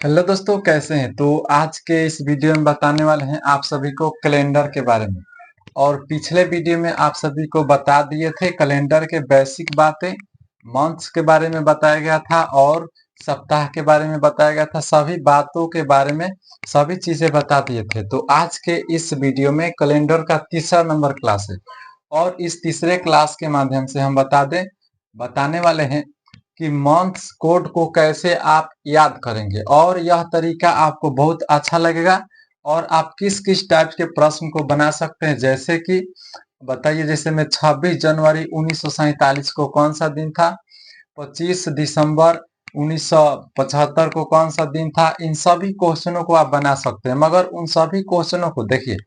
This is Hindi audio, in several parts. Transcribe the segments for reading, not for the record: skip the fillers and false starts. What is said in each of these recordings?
हेलो दोस्तों, कैसे हैं? तो आज के इस वीडियो में बताने वाले हैं आप सभी को कैलेंडर के बारे में। और पिछले वीडियो में आप सभी को बता दिए थे कैलेंडर के बेसिक बातें, मंथ्स के बारे में बताया गया था और सप्ताह के बारे में बताया गया था। सभी बातों के बारे में सभी चीजें बता दिए थे। तो आज के इस वीडियो में कैलेंडर का तीसरा नंबर क्लास है और इस तीसरे क्लास के माध्यम से हम बताने वाले हैं कि मंथ्स कोड को कैसे आप याद करेंगे और यह तरीका आपको बहुत अच्छा लगेगा। और आप किस किस टाइप के प्रश्न को बना सकते हैं, जैसे कि बताइए, जैसे में 26 जनवरी 1947 को कौन सा दिन था, 25 दिसंबर 1975 को कौन सा दिन था। इन सभी क्वेश्चनों को आप बना सकते हैं, मगर उन सभी क्वेश्चनों को देखिए,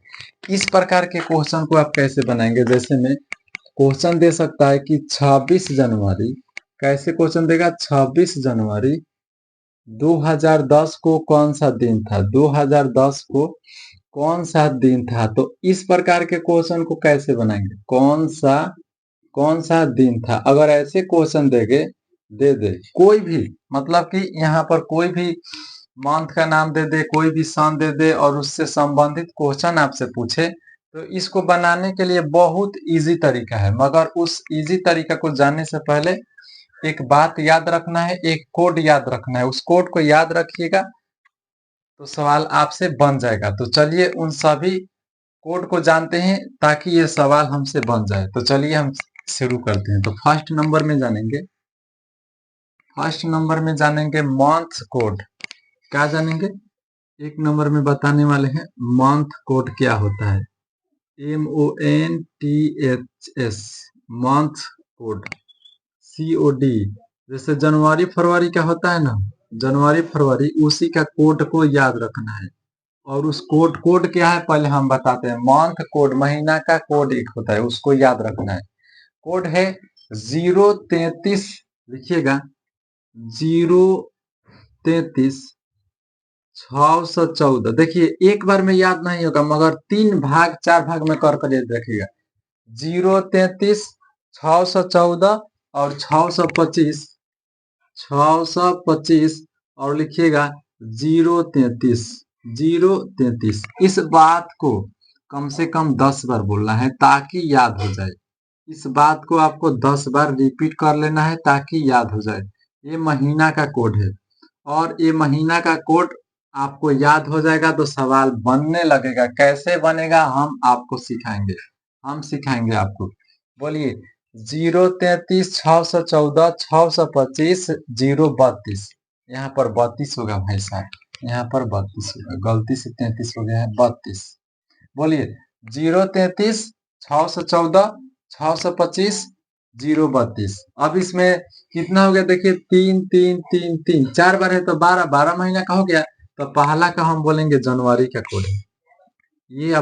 इस प्रकार के क्वेश्चन को आप कैसे बनाएंगे। जैसे में क्वेश्चन दे सकता है कि 26 जनवरी, कैसे क्वेश्चन देगा, 26 जनवरी 2010 को कौन सा दिन था, 2010 को कौन सा दिन था। तो इस प्रकार के क्वेश्चन को कैसे बनाएंगे, कौन सा दिन था। अगर ऐसे क्वेश्चन दे दे कोई भी, मतलब कि यहाँ पर कोई भी मंथ का नाम दे दे, कोई भी सन दे दे और उससे संबंधित क्वेश्चन आपसे पूछे, तो इसको बनाने के लिए बहुत इजी तरीका है। मगर उस इजी तरीका को जानने से पहले एक बात याद रखना है, एक कोड याद रखना है। उस कोड को याद रखिएगा तो सवाल आपसे बन जाएगा। तो चलिए उन सभी कोड को जानते हैं ताकि ये सवाल हमसे बन जाए। तो चलिए हम शुरू करते हैं। तो फर्स्ट नंबर में जानेंगे मंथ कोड। क्या जानेंगे? एक नंबर में बताने वाले हैं मंथ कोड क्या होता है। MONTHS, month code. COD, जैसे जनवरी फरवरी का होता है ना, जनवरी फरवरी, उसी का कोड को याद रखना है। और उस कोड क्या है पहले हम बताते हैं। मंथ कोड, महीना का कोड एक होता है, उसको याद रखना है। कोड है 033, लिखिएगा 033 614। देखिए एक बार में याद नहीं होगा, मगर 3 भाग 4 भाग में कर याद रखिएगा। 033 614 और 625, 625 और लिखिएगा 033। इस बात को कम से कम 10 बार बोलना है ताकि याद हो जाए। इस बात को आपको 10 बार रिपीट कर लेना है ताकि याद हो जाए। ये महीना का कोड है और ये महीना का कोड आपको याद हो जाएगा तो सवाल बनने लगेगा। कैसे बनेगा हम सिखाएंगे आपको। बोलिए 033 614 625 032। यहाँ पर 32 होगा भाई साहब, यहाँ पर 32 होगा, गलती से 33 हो गया है, 32। बोलिए 033 614 625 032। अब इसमें कितना हो गया देखिए, 3 3 3 3, 4 बार है तो 12, 12 महीना का हो गया। तो पहला का हम बोलेंगे जनवरी का कोड है। ये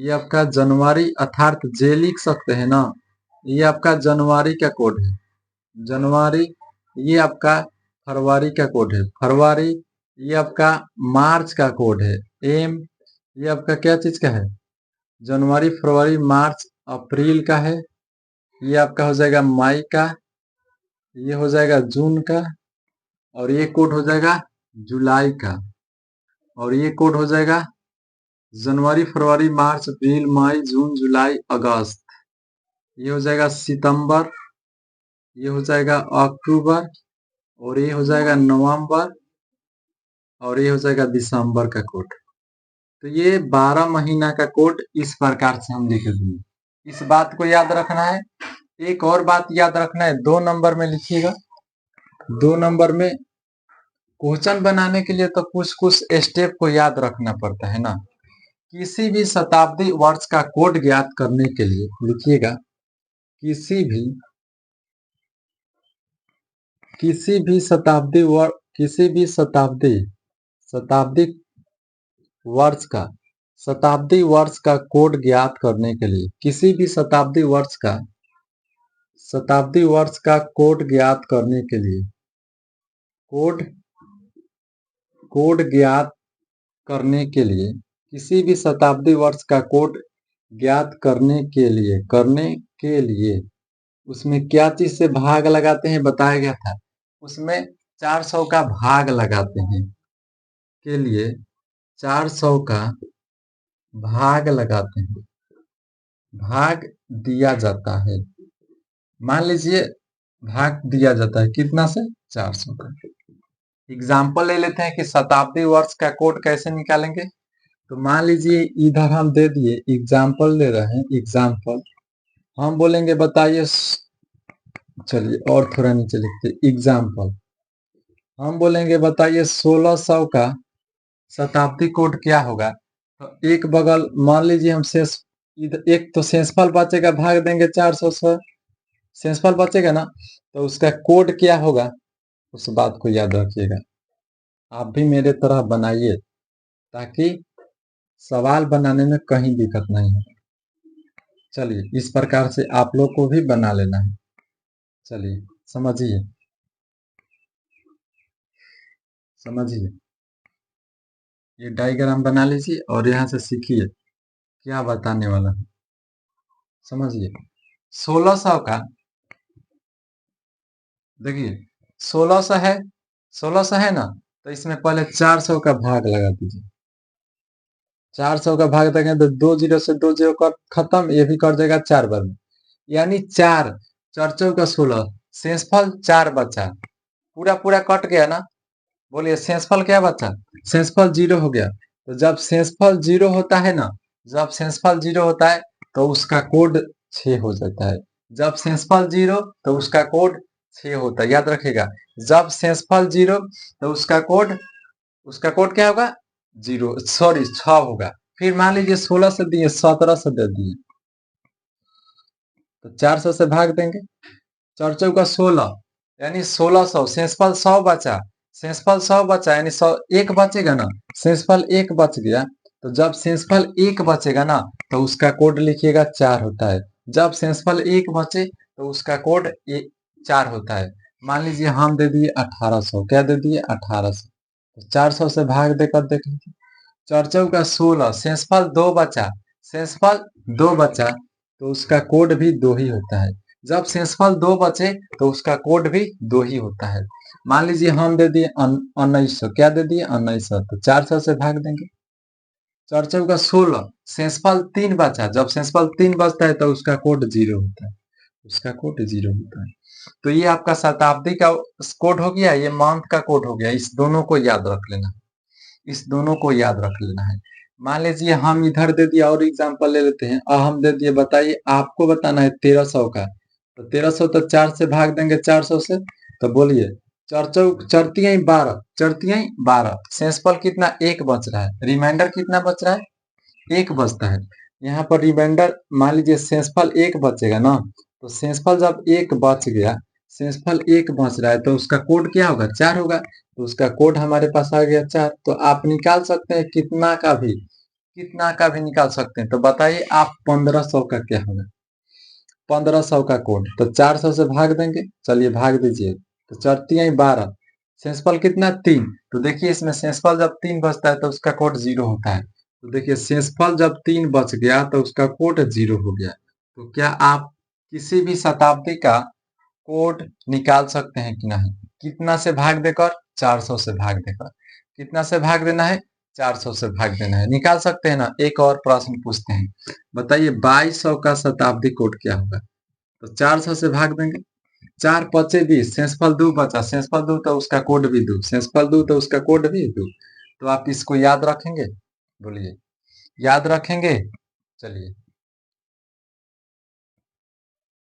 आपका जनवरी, अर्थात जे लिख सकते हैं ना। ये आपका जनवरी का कोड है, जनवरी। ये आपका फरवरी का कोड है, फरवरी। ये आपका मार्च का कोड है, एम। ये आपका क्या चीज का है, जनवरी फरवरी मार्च अप्रैल का है। ये आपका हो जाएगा मई का, ये हो जाएगा जून का, और ये कोड हो जाएगा जुलाई का, और ये कोड हो जाएगा जनवरी फरवरी मार्च अप्रैल मई जून जुलाई अगस्त। ये हो जाएगा सितंबर, ये हो जाएगा अक्टूबर, और ये हो जाएगा नवंबर, और ये हो जाएगा दिसंबर का कोड। तो ये 12 महीना का कोड इस प्रकार से हम लिख देंगे। इस बात को याद रखना है। एक और बात याद रखना है, 2 नंबर में लिखिएगा। 2 नंबर में क्वेश्चन बनाने के लिए तो कुछ स्टेप को याद रखना पड़ता है ना। किसी भी शताब्दी वर्ष का कोड ज्ञात करने के लिए लिखिएगा, किसी भी शताब्दी वर्ष का कोड ज्ञात करने के लिए, किसी भी शताब्दी वर्ष का कोड ज्ञात करने के लिए, कोड ज्ञात करने के लिए, किसी भी शताब्दी वर्ष का कोड ज्ञात करने के लिए उसमें क्या चीज से भाग लगाते हैं बताया गया था। उसमें 400 का भाग लगाते हैं के लिए 400 का भाग लगाते हैं, भाग दिया जाता है। मान लीजिए भाग दिया जाता है कितना से, 400 का। एग्जाम्पल ले लेते हैं कि शताब्दी वर्ष का कोड कैसे निकालेंगे। तो मान लीजिए इधर हम दे दिए, एग्जाम्पल ले रहे हैं, एग्जाम्पल हम बोलेंगे बताइए, चलिए और थोड़ा नीचे लिखते, एग्जाम्पल हम बोलेंगे बताइए 1600 का शताब्दी कोड क्या होगा। तो एक बगल मान लीजिए हम शेष, इधर एक तो शेषफल बचेगा, भाग देंगे 400 से, शेषफल बचेगा ना, तो उसका कोड क्या होगा, उस बात को याद रखिएगा। आप भी मेरे तरह बनाइए ताकि सवाल बनाने में कहीं दिक्कत नहीं हो। चलिए इस प्रकार से आप लोग को भी बना लेना है। चलिए समझिए, समझिए ये डायग्राम बना लीजिए और यहाँ से सीखिए क्या बताने वाला है। समझिए 1600 का, देखिए 1600 है, 1600 है ना, तो इसमें पहले 400 का भाग लगा दीजिए। 400 का भाग देंगे तो 2 जीरो से 2 जीरो कट खत्म, ये भी कट जाएगा 4 बार में, यानी 4 4 चौका 16, शेषफल 4 बचा, पूरा पूरा कट गया ना। बोलिए शेषफल क्या बचा, शेषफल 0 हो गया। तो जब शेषफल 0 होता है ना, जब शेषफल 0 होता है तो उसका कोड 6 हो जाता है। जब शेषफल 0 तो उसका कोड 6 होता है, याद रखिएगा। जब शेषफल 0 तो उसका कोड क्या होगा, 0, सॉरी 6 होगा। फिर मान लीजिए 16 से दिए, 17 से दे दिए, तो 400 से भाग देंगे, 4 चौका 16, यानी 1600, शेषफल 100 बचा, शेषफल 100 बचा यानी 100 एक बचेगा ना, शेषफल 1 बच गया। तो जब शेषफल 1 बचेगा ना, तो उसका कोड लिखिएगा 4 होता है। जब शेषफल 1 बचे तो उसका कोड 4 होता है। मान लीजिए हम दे दिए 1800, क्या दे दिए 1800, तो 400 से भाग देकर देख लीजिए, 4 चौका 16, शेषफल 2 बचा, शेषफल 2 बचा तो उसका कोड भी 2 ही होता है। जब शेषफल 2 बचे तो उसका कोड भी 2 ही होता है। मान लीजिए हम दे दिए 1900, क्या दे दिए 1900, तो 400 से भाग देंगे, 4 चौका 16, शेषफल 3 बचा, जब शेषफल 3 बचता है तो उसका कोड 0 होता है, उसका कोड 0 होता है। तो ये आपका शताब्दी का कोड हो गया, ये मंथ का कोड हो गया। इस दोनों को याद रख लेना, इस दोनों को याद रख लेना है। मान लीजिए हम इधर दे दिया और एग्जांपल ले लेते हैं, हम दे दिए बताइए, आपको बताना है 1300 का, तो 1300 तो 4 से भाग देंगे 400 से, तो बोलिए 4 चौक 4 तिहाई 12, 4 तिहाई 12, शेषफल कितना 1 बच रहा है, रिमाइंडर कितना बच रहा है 1 बचता है। यहाँ पर रिमाइंडर मान लीजिए शेषफल 1 बचेगा ना, तो शेषफल जब 1 बच गया, शेषफल 1 बच रहा है तो उसका कोड क्या होगा 4 होगा, तो उसका कोड हमारे पास आ गया 4। तो आप निकाल सकते हैं कितना का भी, कितना का भी निकाल सकते हैं। तो बताइए आप 1500 का क्या होगा, 1500 का कोड, तो 400 से भाग देंगे, चलिए भाग दीजिए, तो 4 तिहाई 12, शेषफल कितना 3, तो देखिए इसमें शेषफल जब 3 बचता है तो उसका कोड 0 होता है। तो देखिए शेषफल जब 3 बच गया तो उसका कोड 0 हो गया। तो क्या आप किसी भी शताब्दी का कोड निकाल सकते हैं कि नहीं, कितना से भाग देकर, 400 से भाग देकर, कितना से भाग देना है 400 से भाग देना है, निकाल सकते हैं ना। एक और प्रश्न पूछते हैं, बताइए 2200 का शताब्दी कोड क्या होगा, तो 400 से भाग देंगे, 4 पचे 20, शेषफल 2 बचा, शेषफल 2 तो उसका कोड भी 2, शेषफल 2 तो उसका कोड भी 2। तो आप इसको याद रखेंगे, बोलिए याद रखेंगे। चलिए,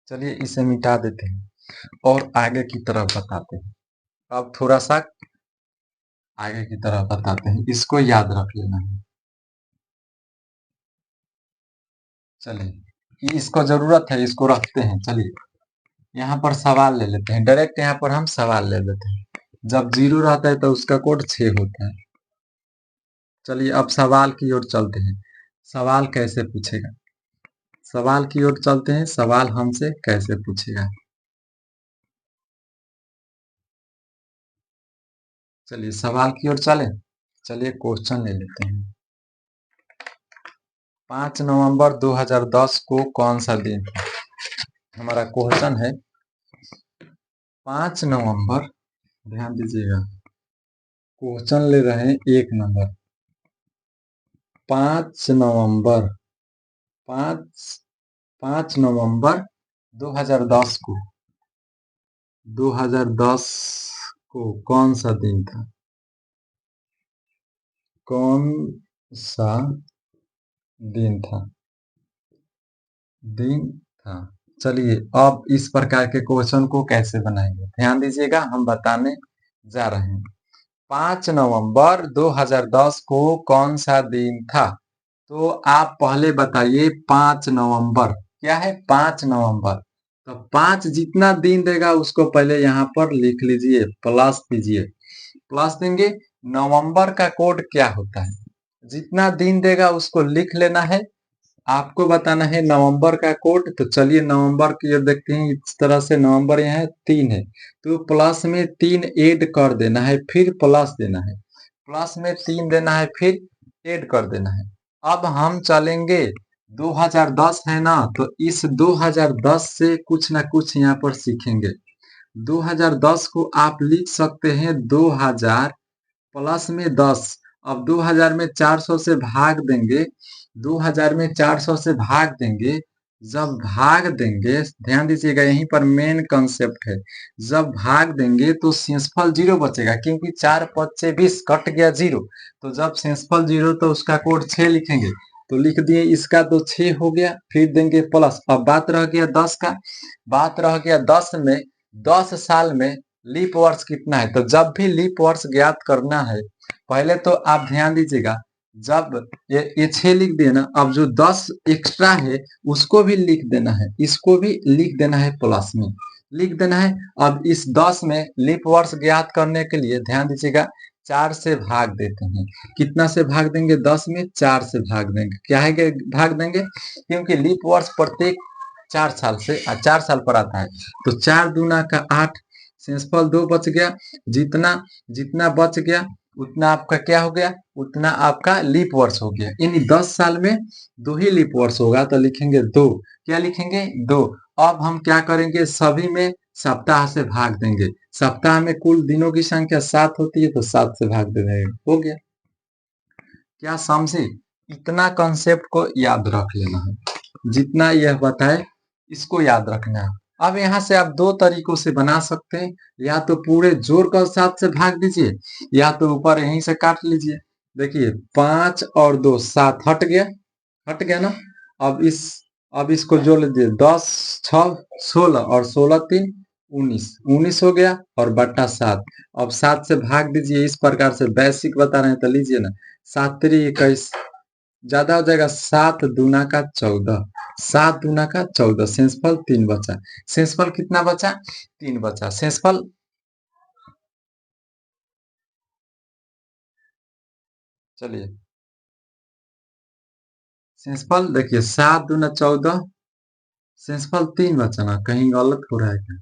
चलिए इसे मिटा देते हैं और आगे की तरफ बताते हैं। अब थोड़ा सा आगे की तरफ बताते हैं, इसको याद रख लेना है। चलिए इसको जरूरत है, इसको रखते हैं। चलिए यहाँ पर सवाल ले लेते हैं, डायरेक्ट यहाँ पर हम सवाल ले लेते हैं। जब 0 रहता है तो उसका कोड 6 होता है। चलिए अब सवाल की ओर चलते हैं, सवाल कैसे पूछेगा, सवाल की ओर चलते हैं, सवाल हमसे कैसे पूछेगा। चलिए सवाल की ओर चले, चलिए क्वेश्चन ले लेते हैं। 5 नवंबर 2010 को कौन सा दिन था, हमारा क्वेश्चन है 5 नवंबर ध्यान दीजिएगा, क्वेश्चन ले रहे हैं 1 नंबर 5 नवंबर 5 नवंबर 2010 को 2010 को कौन सा दिन था? कौन सा दिन था? दिन था। चलिए अब इस प्रकार के क्वेश्चन को कैसे बनाएंगे, ध्यान दीजिएगा, हम बताने जा रहे हैं। 5 नवंबर 2010 को कौन सा दिन था? तो आप पहले बताइए 5 नवंबर क्या है? 5 नवंबर। तो 5 जितना दिन देगा उसको पहले यहाँ पर लिख लीजिए, प्लस कीजिए, प्लस देंगे। नवंबर का कोड क्या होता है? जितना दिन देगा उसको लिख लेना है, आपको बताना है नवंबर का कोड। तो चलिए नवंबर की ओर देखते हैं। इस तरह से नवंबर यहाँ 3 है तो प्लस में 3 ऐड कर देना है, फिर प्लस देना है, प्लस में 3 देना है, फिर ऐड कर देना है। अब हम चलेंगे 2010 है ना, तो इस 2010 से कुछ ना कुछ यहाँ पर सीखेंगे। 2010 को आप लिख सकते हैं 2000 प्लस में 10। अब 2000 में 400 से भाग देंगे, 2000 में 400 से भाग देंगे, जब भाग देंगे, ध्यान दीजिएगा यहीं पर मेन कंसेप्ट है, जब भाग देंगे तो शेषफल 0 बचेगा, क्योंकि 4 पच्चे 20 कट गया 0। तो जब शेषफल 0 तो उसका कोड 6 लिखेंगे। तो लिख दिए, इसका तो 6 हो गया, फिर देंगे प्लस। अब बात रह गया 10 का, बात रह गया 10 में 10 साल में लीप वर्ष कितना है? तो जब भी लीप वर्ष ज्ञात करना है, पहले तो आप ध्यान दीजिएगा, जब ये 6 लिख दिए ना, अब जो 10 एक्स्ट्रा है उसको भी लिख देना है, इसको भी लिख देना है, प्लस में लिख देना है। अब इस 10 में लीप वर्ष ज्ञात करने के लिए ध्यान दीजिएगा, 4 से भाग देते हैं। कितना से भाग देंगे? 10 में 4 से भाग देंगे। क्या है? भाग देंगे, क्योंकि लीप वर्ष प्रत्येक 4 साल से 4 साल पर आता है। तो 4 दूना का 8, शेषफल 2 बच गया। जितना जितना बच गया उतना आपका क्या हो गया? उतना आपका लीप वर्ष हो गया। यानी 10 साल में 2 ही लीप वर्ष होगा, तो लिखेंगे 2। क्या लिखेंगे? 2। अब हम क्या करेंगे? सभी में सप्ताह से भाग देंगे। सप्ताह में कुल दिनों की संख्या 7 होती है, तो 7 से भाग दे देंगे, हो गया। क्या समझे? इतना कंसेप्ट को याद रख लेना है, जितना यह बताए इसको याद रखना है। अब यहाँ से आप 2 तरीकों से बना सकते हैं, या तो पूरे जोड़कर 7 से भाग दीजिए, या तो ऊपर यहीं से काट लीजिए। देखिए 5 और 2 7 हट गया, हट गया ना। अब इसको जोड़ लीजिए, 10 6 16 और 16 3 19, 19 हो गया, और बट्टा 7। अब 7 से भाग दीजिए, इस प्रकार से बेसिक बता रहे हैं तो लीजिए ना, 7 3 21, ज्यादा हो जाएगा, 7 दूना का 14, 7 दूना का 14, शेषफल 3 बचा। शेषफल कितना बचा? 3 बचा। शेषफल चलिए, शेषफल देखिए 7 दूना 14, शेषफल 3 बचा ना, कहीं गलत हो रहा है क्या?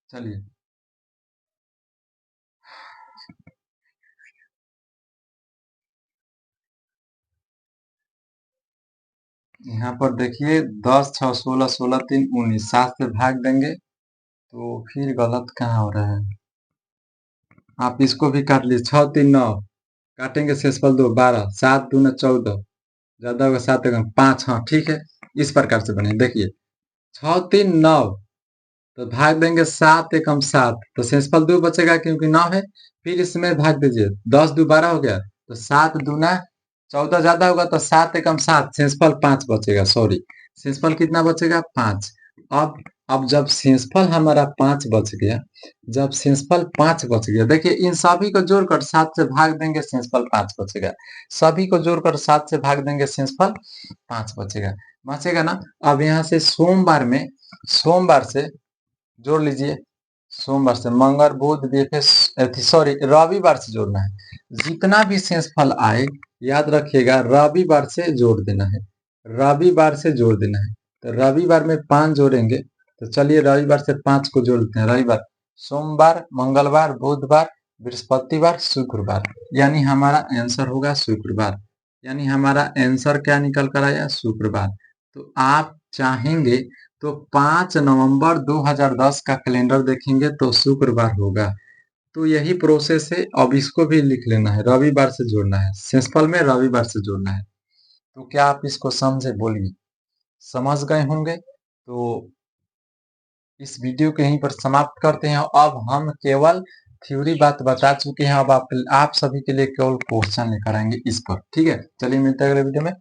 चलिए, यहाँ पर देखिए 10 6 16 16 3 19, 7 से भाग देंगे तो फिर गलत कहाँ हो रहा है? आप इसको भी काट लीजिए, 6 3 9, काटेंगे शेषफल 2 12, 7 दूना 14, ज्यादा होगा 7 एकम 5, हाँ ठीक है। इस प्रकार से बने, देखिए 6 3 9, तो भाग देंगे 7 एकम 7, तो शेषफल 2 बचेगा क्योंकि 9 है। फिर इसमें भाग दीजिए, 10 2 12 हो गया, तो 7 दूना 14 ज्यादा होगा, तो 7 एकम 7, शेषफल 5 बचेगा, सॉरी, शेषफल कितना बचेगा? 5। अब अब जब शेषफल हमारा 5 बच गया, जब शेषफल 5 बच गया, देखिए इन सभी को जोड़कर 7 से भाग देंगे, शेषफल 5 बचेगा। सभी को जोड़कर 7 से भाग देंगे, शेषफल 5 बचेगा, बचेगा ना। अब यहाँ से सोमवार से जोड़ लीजिए, सोमवार से मंगल बुध बृहस्पति, सॉरी रविवार से जोड़ना है। जितना भी शेषफल आए याद रखिएगा, रविवार से जोड़ देना है, रविवार से जोड़ देना है। तो रविवार में 5 जोड़ेंगे, तो चलिए रविवार से 5 को जोड़ते हैं। रविवार, सोमवार, मंगलवार, बुधवार, बृहस्पतिवार, शुक्रवार, यानी हमारा आंसर होगा शुक्रवार। यानी हमारा आंसर क्या निकल कर आया? शुक्रवार। तो आप चाहेंगे तो 5 नवंबर 2010 का कैलेंडर देखेंगे तो शुक्रवार होगा। तो यही प्रोसेस है, अब इसको भी लिख लेना है, रविवार से जोड़ना है, शेषफल में रविवार से जोड़ना है। तो क्या आप इसको समझे? बोलिए, समझ गए होंगे। तो इस वीडियो को यहीं पर समाप्त करते हैं। अब हम केवल थ्योरी बात बता चुके हैं, अब आप सभी के लिए केवल क्वेश्चन लेकर आएंगे इस पर। ठीक है, चलिए मिलते हैं अगले वीडियो में।